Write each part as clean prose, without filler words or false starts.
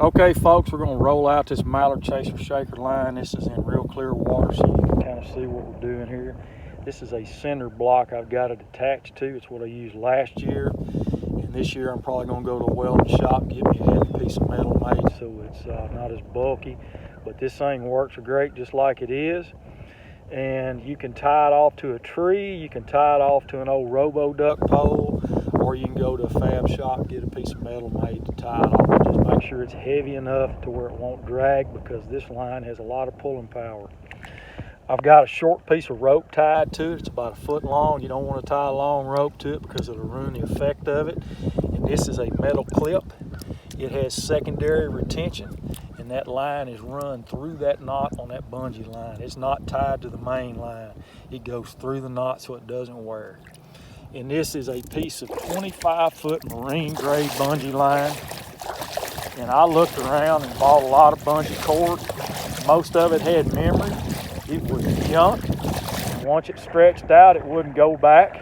Okay folks, we're going to roll out this Mallard Chaser Shaker line. This is in real clear water so you can kind of see what we're doing here. This is a cinder block I've got it attached to. It's what I used last year. And this year I'm probably going to go to a welding shop and get me a heavy piece of metal made so it's not as bulky. But this thing works great just like it is. And you can tie it off to a tree, you can tie it off to an old robo-duck pole, or you can go to a fab shop and get a piece of metal made to tie it off. Just make sure it's heavy enough to where it won't drag, because this line has a lot of pulling power. I've got a short piece of rope tied to it. It's about 1 foot long. You don't want to tie a long rope to it because it'll ruin the effect of it. And this is a metal clip. It has secondary retention, and that line is run through that knot on that bungee line. It's not tied to the main line. It goes through the knot so it doesn't wear. And this is a piece of 25-foot marine grade bungee line. And I looked around and bought a lot of bungee cord. Most of it had memory. It was junk. And once it stretched out, it wouldn't go back.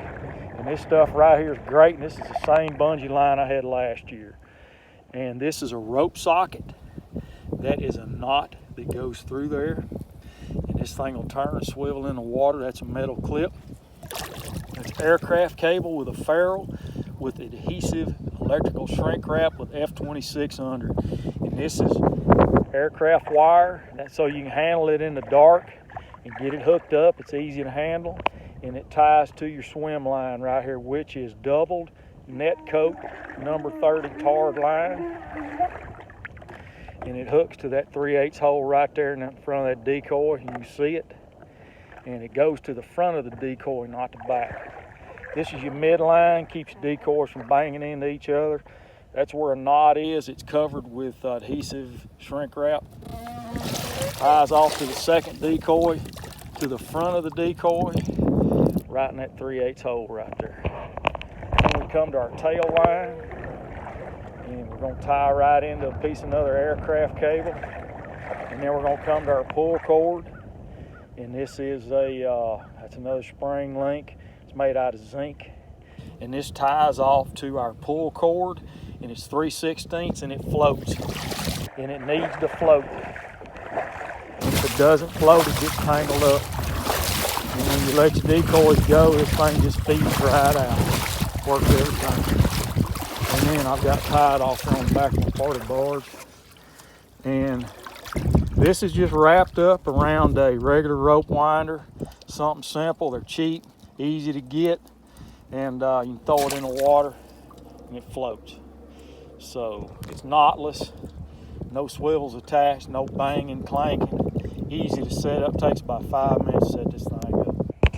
And this stuff right here is great. And this is the same bungee line I had last year. And this is a rope socket. That is a knot that goes through there. And this thing will turn and swivel in the water. That's a metal clip. It's aircraft cable with a ferrule with adhesive electrical shrink wrap with F26 under it. And this is aircraft wire, so you can handle it in the dark and get it hooked up. It's easy to handle, and it ties to your swim line right here, which is doubled net coat number 30 tarred line. And it hooks to that 3/8 hole right there in front of that decoy. You can see it. And it goes to the front of the decoy, not the back. This is your midline, keeps decoys from banging into each other. That's where a knot is. It's covered with adhesive shrink wrap. Ties off to the second decoy, to the front of the decoy, right in that 3/8 hole right there. Then we come to our tail line, and we're going to tie right into a piece of another aircraft cable. And then we're going to come to our pull cord. And this is that's another spring link. It's made out of zinc. And this ties off to our pull cord, and it's 3/16 and it floats. And it needs to float. If it doesn't float, it gets tangled up. And when you let your decoys go, this thing just feeds right out. Works every time. And then I've got tied off there on the back of my party barge. And this is just wrapped up around a regular rope winder. Something simple, they're cheap, easy to get, and you can throw it in the water and it floats. So it's knotless, no swivels attached, no banging, clanking, easy to set up, takes about 5 minutes to set this thing up.